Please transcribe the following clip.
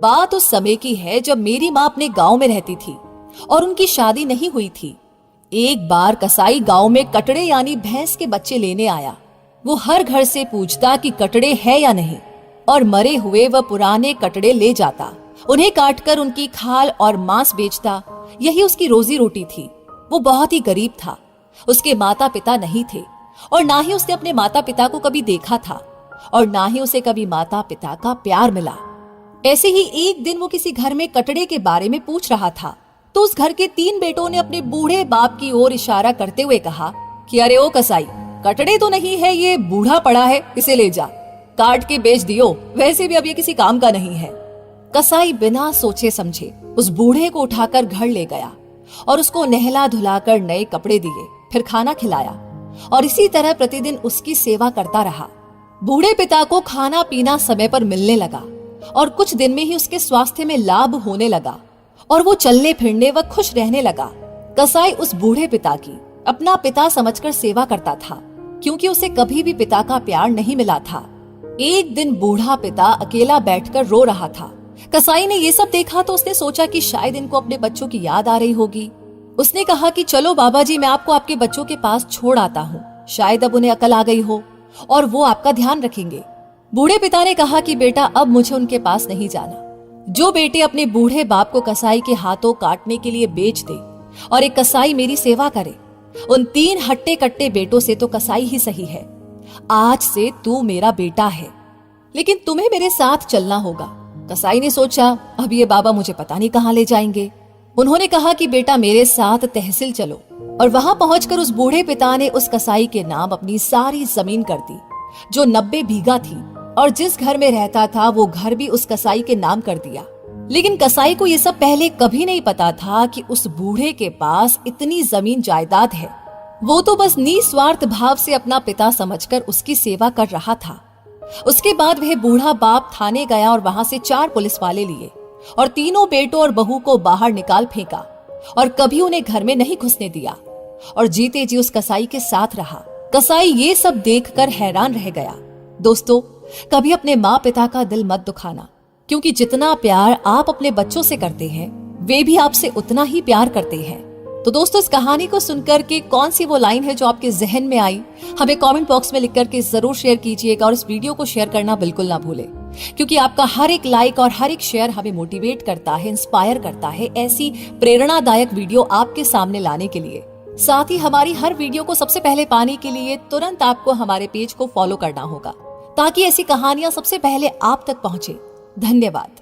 बात उस समय की है जब मेरी माँ अपने गांव में रहती थी और उनकी शादी नहीं हुई थी। एक बार कसाई गांव में कटड़े यानी भैंस के बच्चे लेने आया। वो हर घर से पूछता कि कटड़े है या नहीं, और मरे हुए वह पुराने कटड़े ले जाता, उन्हें काटकर उनकी खाल और मांस बेचता। यही उसकी रोजी रोटी थी। वो बहुत ही गरीब था। उसके माता पिता नहीं थे और ना ही उसने अपने माता पिता को कभी देखा था और ना ही उसे कभी माता पिता का प्यार मिला। ऐसे ही एक दिन वो किसी घर में कटड़े के बारे में पूछ रहा था तो उस घर के 3 बेटों ने अपने बूढ़े बाप की ओर इशारा करते हुए कहा कि अरे ओ कसाई, कटड़े तो नहीं है, ये बूढ़ा पड़ा है, इसे ले जा, काट के बेच दियो, वैसे भी अब ये किसी काम का नहीं है। कसाई बिना सोचे समझे उस बूढ़े को उठाकर घर ले गया और उसको नहला धुलाकर नए कपड़े दिए, फिर खाना खिलाया और इसी तरह प्रतिदिन उसकी सेवा करता रहा। बूढ़े पिता को खाना पीना समय पर मिलने लगा और कुछ दिन में ही उसके स्वास्थ्य में लाभ होने लगा और वो चलने फिरने व खुश रहने लगा। कसाई उस बूढ़े पिता की अपना पिता समझकर सेवा करता था, क्योंकि उसे कभी भी पिता का प्यार नहीं मिला था। एक दिन बूढ़ा पिता अकेला बैठकर रो रहा था। कसाई ने ये सब देखा तो उसने सोचा कि शायद इनको अपने बच्चों की याद आ रही होगी। उसने कहा कि चलो बाबा जी, मैं आपको आपके बच्चों के पास छोड़ आता हूँ, शायद अब उन्हें अकल आ गई हो और वो आपका ध्यान रखेंगे। बूढ़े पिता ने कहा कि बेटा, अब मुझे उनके पास नहीं जाना। जो बेटे अपने बूढ़े बाप को कसाई के हाथों काटने के लिए बेच दे और एक कसाई मेरी सेवा करे, उन 3 हट्टे कट्टे बेटों से तो कसाई ही सही है। आज से तू मेरा बेटा है, लेकिन तुम्हें मेरे साथ चलना होगा। कसाई ने सोचा, अब ये बाबा मुझे पता नहीं कहाँ ले जाएंगे। उन्होंने कहा कि बेटा, मेरे साथ तहसील चलो, और वहां पहुंचकर उस बूढ़े पिता ने उस कसाई के नाम अपनी सारी जमीन कर दी, जो 90 बीघा थी, और जिस घर में रहता था वो घर भी उस कसाई के नाम कर दिया। लेकिन कसाई को ये सब पहले कभी नहीं पता था कि उस बूढ़े के पास इतनी जमीन जायदाद है। वो तो बस निस्वार्थ भाव से अपना पिता समझकर उसकी सेवा कर रहा था। उसके बाद वह बूढ़ा बाप थाने गया और वहां से 4 पुलिस वाले लिए और तीनों बेटों और बहू को बाहर निकाल फेंका और कभी उन्हें घर में नहीं घुसने दिया और जीते जी उस कसाई के साथ रहा। कसाई ये सब देखकर हैरान रह गया। दोस्तों, कभी अपने माँ पिता का दिल मत दुखाना, क्योंकि जितना प्यार आप अपने बच्चों से करते हैं वे भी आपसे उतना ही प्यार करते हैं। तो दोस्तों, इस कहानी को सुनकर के कौन सी वो लाइन है जो आपके जहन में आई, हमें कमेंट बॉक्स में लिख करके जरूर शेयर कीजिएगा और इस वीडियो को शेयर करना बिल्कुल ना भूलें, क्योंकि आपका हर एक लाइक और हर एक शेयर हमें मोटिवेट करता है, इंस्पायर करता है ऐसी प्रेरणादायक वीडियो आपके सामने लाने के लिए। साथ ही हमारी हर वीडियो को सबसे पहले पाने के लिए तुरंत आपको हमारे पेज को फॉलो करना होगा, ताकि ऐसी कहानियां सबसे पहले आप तक पहुंचे। धन्यवाद।